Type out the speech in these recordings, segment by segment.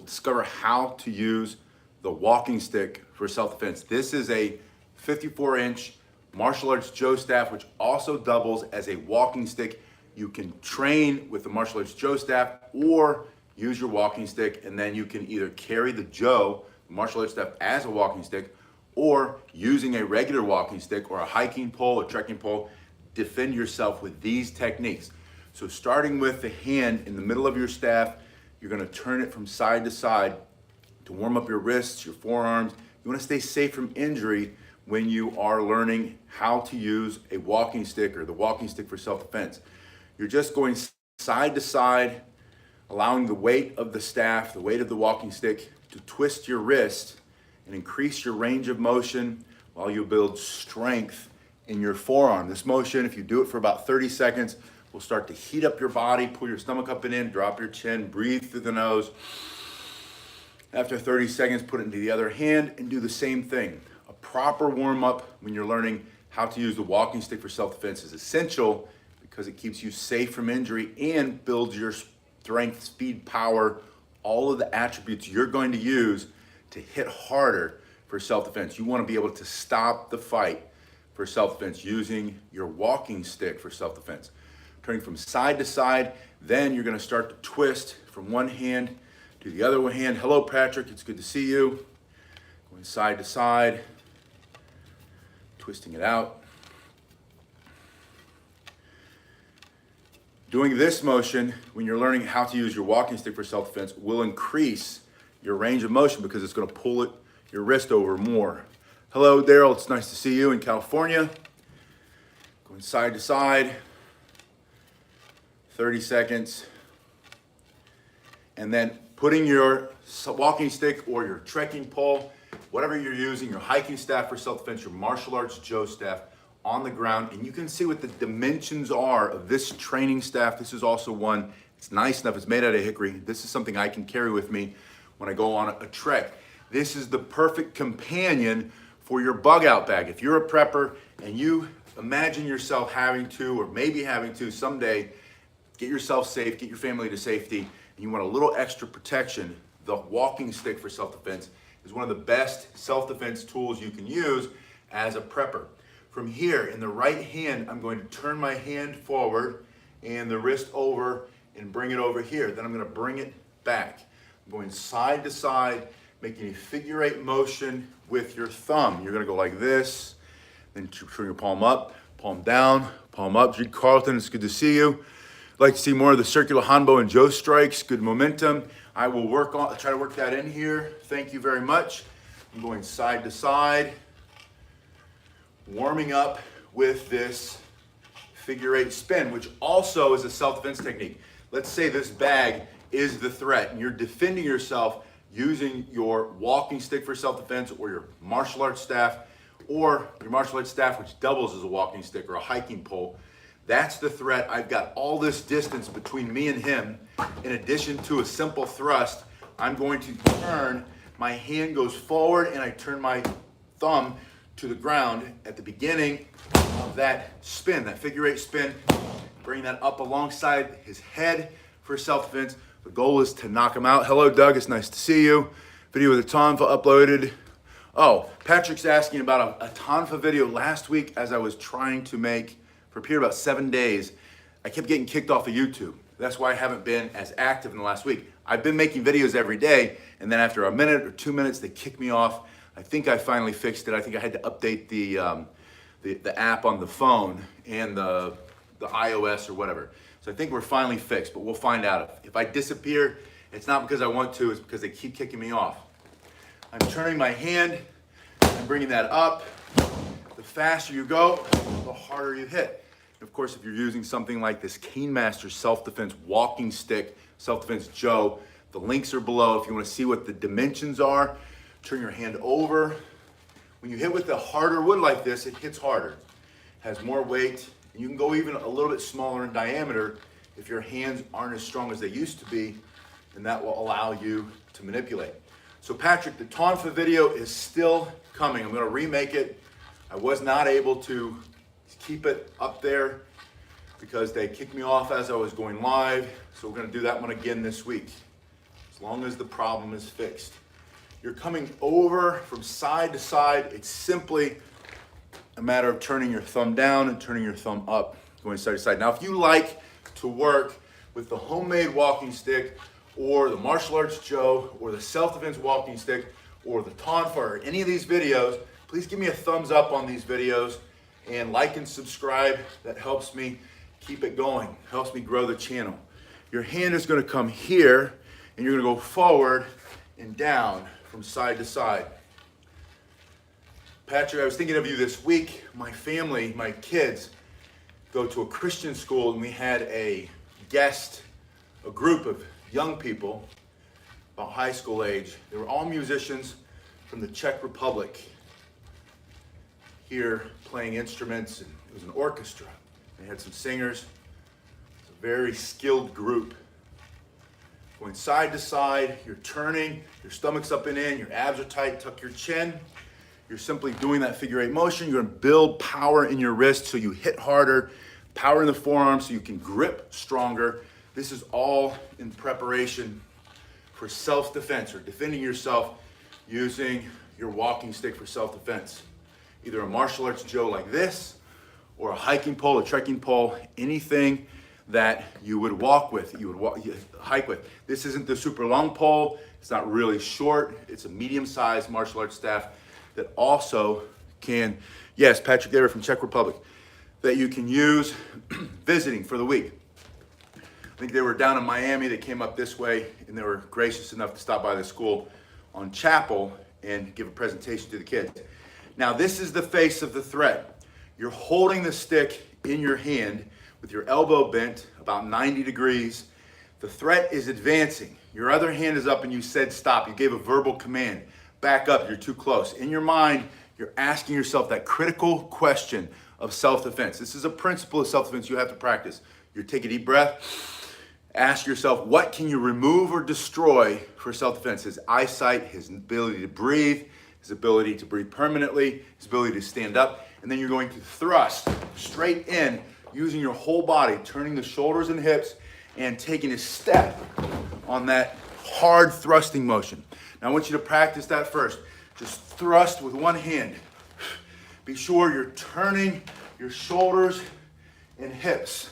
discover how to use the walking stick for self-defense. This is a 54-inch martial arts Joe staff, which also doubles as a walking stick. You can train with the martial arts Joe staff or use your walking stick, and then you can either carry the Joe, the martial arts staff, as a walking stick, or using a regular walking stick or a hiking pole, a trekking pole, defend yourself with these techniques. So starting with the hand in the middle of your staff, you're gonna turn it from side to side to warm up your wrists, your forearms. You wanna stay safe from injury when you are learning how to use a walking stick or the walking stick for self-defense. You're just going side to side, allowing the weight of the staff, the weight of the walking stick, to twist your wrist and increase your range of motion while you build strength in your forearm. This motion, if you do it for about 30 seconds, will start to heat up your body, pull your stomach up and in, drop your chin, breathe through the nose. After 30 seconds, put it into the other hand and do the same thing. A proper warm-up when you're learning how to use the walking stick for self-defense is essential because it keeps you safe from injury and builds your strength, speed, power, all of the attributes you're going to use to hit harder for self-defense. You want to be able to stop the fight for self-defense using your walking stick for self-defense. Turning from side to side, then you're going to start to twist from one hand to the other hand. Hello, Patrick, it's good to see you. Going side to side, twisting it out. Doing this motion when you're learning how to use your walking stick for self-defense will increase your range of motion because it's going to pull your wrist over more. Hello, Daryl, it's nice to see you in California. Going side to side, 30 seconds. And then putting your walking stick or your trekking pole, whatever you're using, your hiking staff for self-defense, your martial arts Joe staff, on the ground, and you can see what the dimensions are of this training staff. This is also one, it's nice enough, it's made out of hickory. This is something I can carry with me when I go on a trek. This is the perfect companion for your bug out bag. If you're a prepper and you imagine yourself having to, or maybe having to someday, get yourself safe, get your family to safety, and you want a little extra protection, the walking stick for self-defense is one of the best self-defense tools you can use as a prepper. From here, in the right hand, I'm going to turn my hand forward and the wrist over and bring it over here. Then I'm going to bring it back. I'm going side to side, making a figure eight motion with your thumb. You're going to go like this, then turn your palm up, palm down, palm up. G. Carlton, it's good to see you. I'd like to see more of the circular Hanbo and Joe strikes. Good momentum. I will try to work that in here. Thank you very much. I'm going side to side, warming up with this figure eight spin, which also is a self-defense technique. Let's say this bag is the threat and you're defending yourself using your walking stick for self-defense or your martial arts staff or your martial arts staff, which doubles as a walking stick or a hiking pole. That's the threat. I've got all this distance between me and him. In addition to a simple thrust, I'm going to turn, my hand goes forward and I turn my thumb to the ground at the beginning of that spin, that figure eight spin. Bring that up alongside his head for self-defense. The goal is to knock him out. Hello, Doug, it's nice to see you. Video with a Tonfa uploaded. Oh, Patrick's asking about a Tonfa video last week as I was trying to make, for a period of about 7 days, I kept getting kicked off of YouTube. That's why I haven't been as active in the last week. I've been making videos every day, and then after a minute or 2 minutes, they kick me off. I think I finally fixed it. I think I had to update the app on the phone and the iOS or whatever. So I think we're finally fixed, but we'll find out. If I disappear, it's not because I want to, it's because they keep kicking me off. I'm turning my hand, I'm bringing that up. The faster you go, the harder you hit. And of course, if you're using something like this Cane Master self-defense walking stick, self-defense Joe, the links are below if you want to see what the dimensions are. Turn your hand over. When you hit with the harder wood like this, it hits harder, has more weight, and you can go even a little bit smaller in diameter if your hands aren't as strong as they used to be, and that will allow you to manipulate. So Patrick, the Tonfa video is still coming. I'm going to remake it. I was not able to keep it up there because they kicked me off as I was going live, so we're going to do that one again this week. as long as the problem is fixed. You're coming over from side to side. It's simply a matter of turning your thumb down and turning your thumb up, going side to side. Now, if you like to work with the homemade walking stick or the Martial Arts Joe or the self-defense walking stick or the Tonfa or any of these videos, please give me a thumbs up on these videos and like and subscribe. That helps me keep it going, helps me grow the channel. Your hand is going to come here and you're going to go forward and down from side to side. Patrick, I was thinking of you this week. My family, my kids, go to a Christian school, and we had a group of young people, about high school age. They were all musicians from the Czech Republic, here playing instruments, and it was an orchestra. They had some singers. It's a very skilled group. Going side to side, you're turning, your stomach's up and in, your abs are tight, tuck your chin. You're simply doing that figure eight motion. You're gonna build power in your wrist so you hit harder, power in the forearm so you can grip stronger. This is all in preparation for self-defense or defending yourself using your walking stick for self-defense. Either a Martial Arts Joe like this, or a hiking pole, a trekking pole, anything that you would walk with, hike with. This isn't the super long pole. It's not really short. It's a medium-sized martial arts staff that also can, yes, Patrick, they were from Czech Republic, that you can use visiting for the week. I think they were down in Miami. They came up this way, and they were gracious enough to stop by the school on Chapel and give a presentation to the kids. Now, this is the face of the threat. You're holding the stick in your hand with your elbow bent about 90 degrees. The threat is advancing. Your other hand is up and you said stop. You gave a verbal command. Back up, you're too close. In your mind, you're asking yourself that critical question of self-defense. This is a principle of self-defense you have to practice. You take a deep breath, ask yourself, what can you remove or destroy for self-defense? His eyesight, his ability to breathe permanently, his ability to stand up, and then you're going to thrust straight in using your whole body, turning the shoulders and hips and taking a step on that hard thrusting motion. Now I want you to practice that first. Just thrust with one hand. Be sure you're turning your shoulders and hips.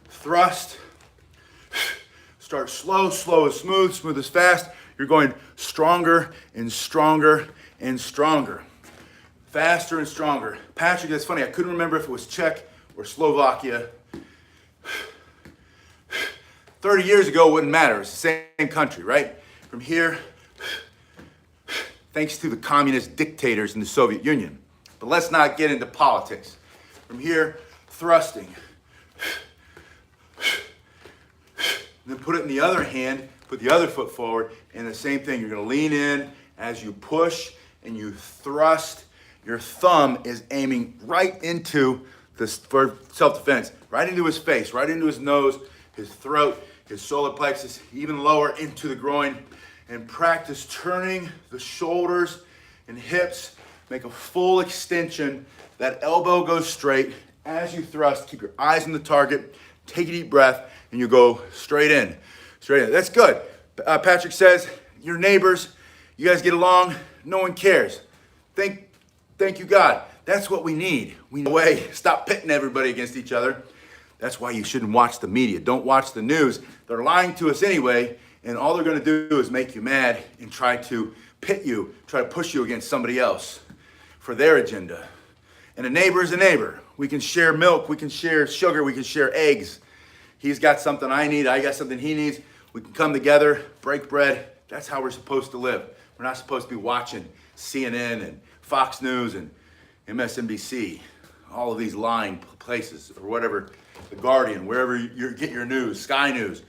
Thrust. Start slow, slow is smooth, smooth is fast. You're going stronger and stronger and stronger. Faster and stronger. Patrick, that's funny. I couldn't remember if it was Czech or Slovakia. 30 years ago, it wouldn't matter. It's the same country, right? From here, thanks to the communist dictators in the Soviet Union. But let's not get into politics. From here, thrusting. Then put it in the other hand, put the other foot forward, and the same thing. You're gonna lean in as you push and you thrust. Your thumb is aiming right into this for self-defense, right into his face, right into his nose, his throat, his solar plexus, even lower into the groin. And practice turning the shoulders and hips. Make a full extension. That elbow goes straight. As you thrust, keep your eyes on the target. Take a deep breath, and you go straight in. Straight in. That's good. Patrick says, your neighbors, you guys get along, no one cares. Thank you, God. That's what we need. We need a way. Stop pitting everybody against each other. That's why you shouldn't watch the media. Don't watch the news. They're lying to us anyway, and all they're going to do is make you mad and try to pit you, try to push you against somebody else for their agenda. And a neighbor is a neighbor. We can share milk, we can share sugar, we can share eggs. He's got something I need, I got something he needs. We can come together, break bread. That's how we're supposed to live. We're not supposed to be watching CNN and Fox News and MSNBC, all of these lying places, or whatever, The Guardian, wherever you get your news, Sky News,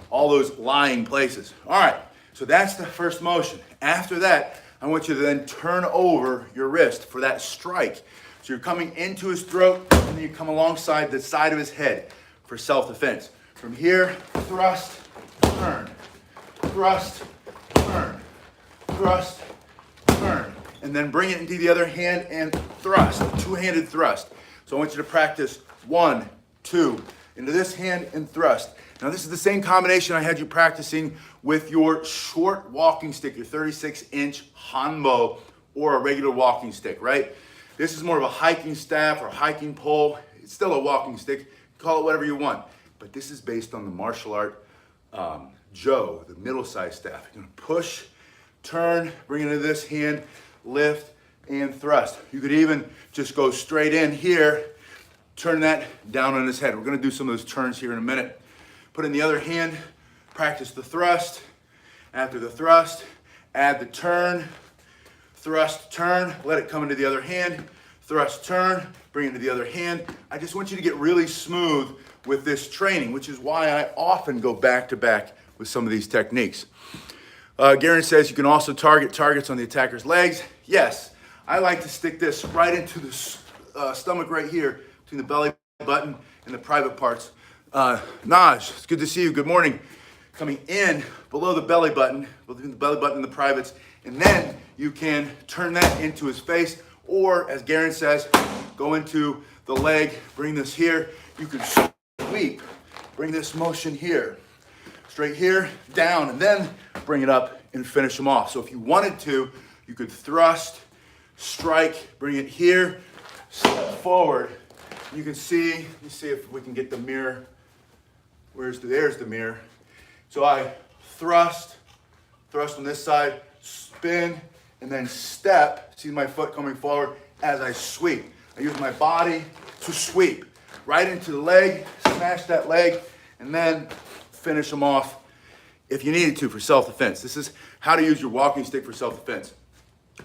all those lying places. All right, so that's the first motion. After that, I want you to then turn over your wrist for that strike. So you're coming into his throat, and then you come alongside the side of his head for self-defense. From here, thrust, turn, thrust, turn, thrust, turn. And then bring it into the other hand and thrust, two-handed thrust. So I want you to practice 1, 2, into this hand and thrust. Now this is the same combination I had you practicing with your short walking stick, your 36-inch Hanbo or a regular walking stick, right? This is more of a hiking staff or hiking pole. It's still a walking stick. Call it whatever you want. But this is based on the martial art Joe, the middle-sized staff. You're gonna push, turn, bring it into this hand, lift, and thrust. You could even just go straight in here, turn that down on his head. We're gonna do some of those turns here in a minute. Put in the other hand, practice the thrust. After the thrust, add the turn, thrust, turn, let it come into the other hand, thrust, turn, bring it to the other hand. I just want you to get really smooth with this training, which is why I often go back to back with some of these techniques. Garen says you can also target targets on the attacker's legs. Yes, I like to stick this right into the stomach right here, between the belly button and the private parts. Naj, it's good to see you. Good morning. Coming in below the belly button, between the belly button and the privates, and then you can turn that into his face, or as Garen says, go into the leg, bring this here. You can sweep, bring this motion here, straight here, down, and then bring it up and finish them off. So if you wanted to, you could thrust, strike, bring it here, step forward. You can see, let me see if we can get the mirror. There's the mirror. So I thrust on this side, spin, and then step. See my foot coming forward as I sweep. I use my body to sweep right into the leg, smash that leg, and then finish them off if you needed to for self-defense. This is how to use your walking stick for self-defense,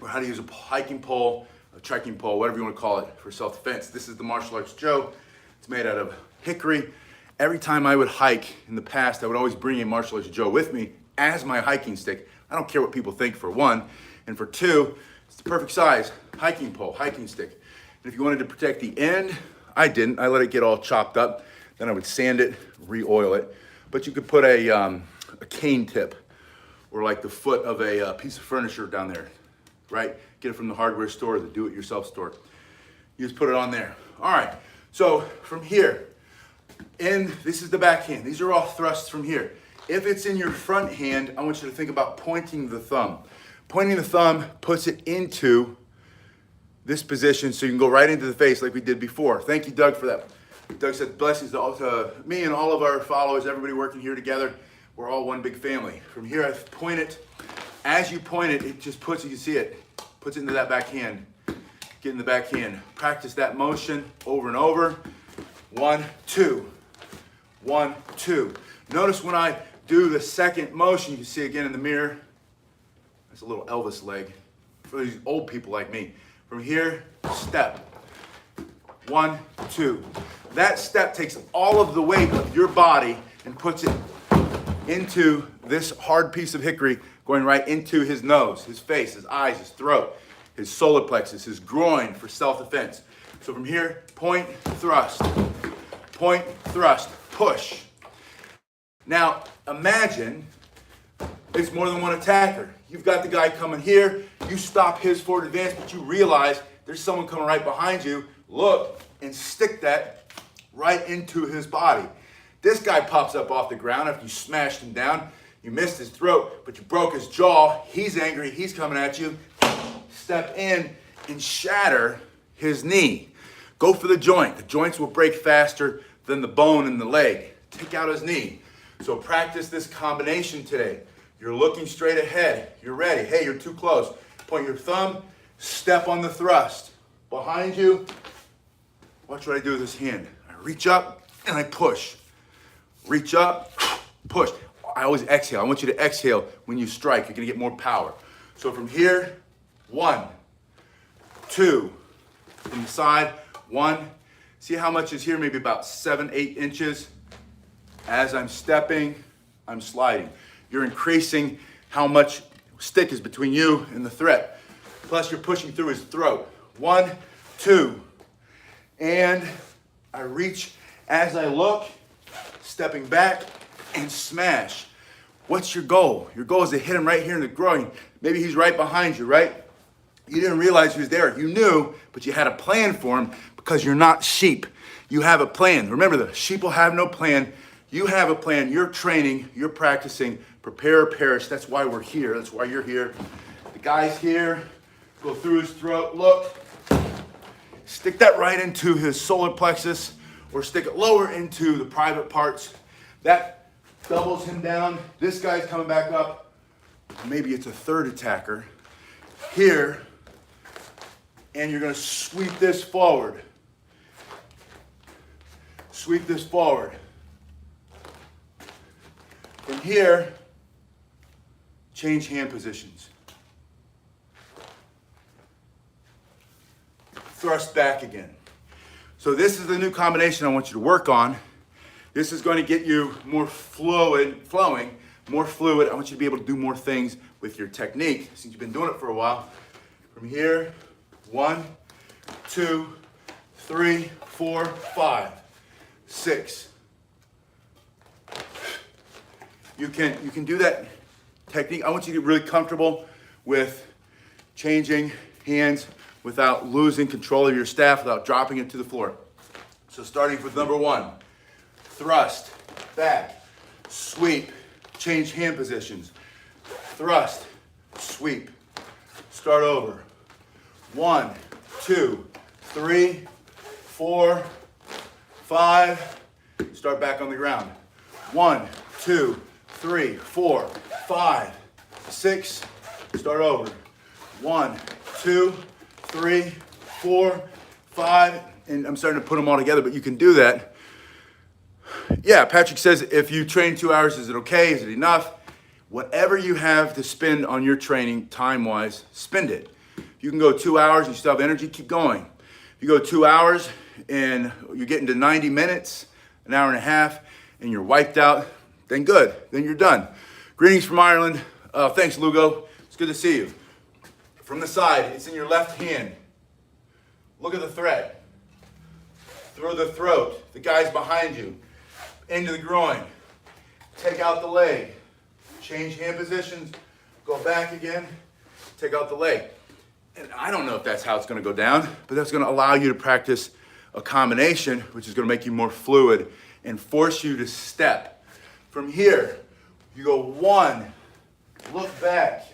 or how to use a hiking pole, a trekking pole, whatever you want to call it, for self-defense. This is the Martial Arts Joe. It's made out of hickory. Every time I would hike in the past, I would always bring a Martial Arts Joe with me as my hiking stick. I don't care what people think, for one. And for two, it's the perfect size hiking pole, hiking stick. And if you wanted to protect the end, I didn't. I let it get all chopped up. Then I would sand it, re-oil it. But you could put a cane tip or like the foot of a piece of furniture down there, right? Get it from the hardware store, the do-it-yourself store. You just put it on there. All right, so from here, and this is the backhand. These are all thrusts from here. If it's in your front hand, I want you to think about pointing the thumb. Pointing the thumb puts it into this position so you can go right into the face like we did before. Thank you, Doug, for that. Doug said blessings to me and all of our followers, everybody working here together. We're all one big family. From here, I point it. As you point it, it just puts, you can see it, puts it into that backhand. Get in the backhand. Practice that motion over and over. 1, 2. 1, 2. Notice when I do the second motion, you can see again in the mirror. That's a little Elvis leg for these old people like me. From here, step. 1, 2. That step takes all of the weight of your body and puts it into this hard piece of hickory, going right into his nose, his face, his eyes, his throat, his solar plexus, his groin for self-defense. So from here, point, thrust, push. Now, imagine it's more than one attacker. You've got the guy coming here, you stop his forward advance, but you realize there's someone coming right behind you. Look and stick that right into his body. This guy pops up off the ground after you smashed him down. You missed his throat, but you broke his jaw. He's angry, he's coming at you. Step in and shatter his knee. Go for the joint. The joints will break faster than the bone in the leg. Take out his knee. So practice this combination today. You're looking straight ahead. You're ready. Hey, you're too close. Point your thumb, step on the thrust. Behind you, watch what I do with this hand. I reach up and I push. Reach up, push. I always exhale. I want you to exhale when you strike. You're gonna get more power. So from here, 1, 2, from the side, 1. See how much is here? Maybe about 7, 8 inches. As I'm stepping, I'm sliding. You're increasing how much stick is between you and the threat. Plus you're pushing through his throat. 1, 2, and I reach as I look, stepping back and smash. What's your goal? Your goal is to hit him right here in the groin. Maybe he's right behind you, right? You didn't realize he was there. You knew, but you had a plan for him because you're not sheep. You have a plan. Remember, the sheep will have no plan, You have a plan, you're training, you're practicing, prepare or perish. That's why we're here, that's why you're here. The guy's here, go through his throat, look. Stick that right into his solar plexus or stick it lower into the private parts. That doubles him down. This guy's coming back up. Maybe it's a third attacker. Here, and you're gonna sweep this forward. Sweep this forward. From here, change hand positions. Thrust back again. So this is the new combination I want you to work on. This is going to get you more flowing, more fluid. I want you to be able to do more things with your technique since you've been doing it for a while. From here, 1, 2, 3, 4, 5, 6. You can do that technique. I want you to get really comfortable with changing hands without losing control of your staff, without dropping it to the floor. So starting with number 1, thrust, back, sweep, change hand positions, thrust, sweep, start over. 1, 2, 3, 4, 5, start back on the ground. 1, 2, 3, 4, 5, 6, start over. 1, 2, 3, 4, 5, and I'm starting to put them all together, but you can do that. Yeah, Patrick says, if you train 2 hours, is it okay? Is it enough? Whatever you have to spend on your training time-wise, spend it. If you can go 2 hours and you still have energy, keep going. If you go 2 hours and you're getting to 90 minutes, an hour and a half, and you're wiped out, then good, then you're done. Greetings from Ireland. Thanks, Lugo. It's good to see you. From the side, it's in your left hand. Look at the thread. Through the throat. The guy's behind you. Into the groin. Take out the leg. Change hand positions. Go back again. Take out the leg. And I don't know if that's how it's going to go down, but that's going to allow you to practice a combination, which is going to make you more fluid and force you to step. From here, you go 1, look back,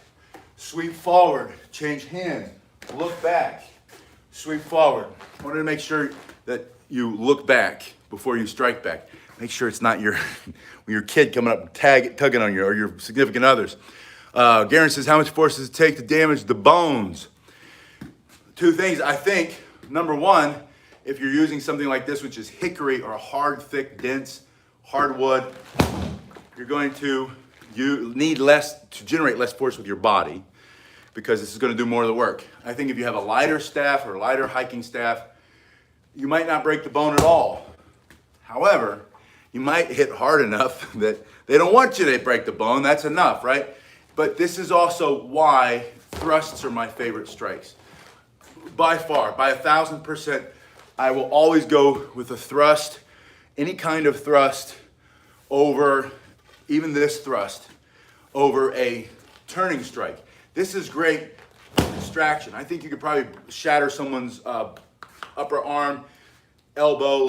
sweep forward, change hands, look back, sweep forward. I wanted to make sure that you look back before you strike back. Make sure it's not your kid coming up tugging on you or your significant others. Garen says, how much force does it take to damage the bones? 2 things. I think, number 1, if you're using something like this, which is hickory or hard, thick, dense hardwood, you're going to need less to generate less force with your body because this is going to do more of the work. I think if you have a lighter staff or a lighter hiking staff, you might not break the bone at all. However, you might hit hard enough that they don't want you to break the bone. That's enough, right? But this is also why thrusts are my favorite strikes. By far, by 1,000%, I will always go with a thrust, any kind of thrust over, even this thrust, over a turning strike. This is great distraction. I think you could probably shatter someone's upper arm, elbow,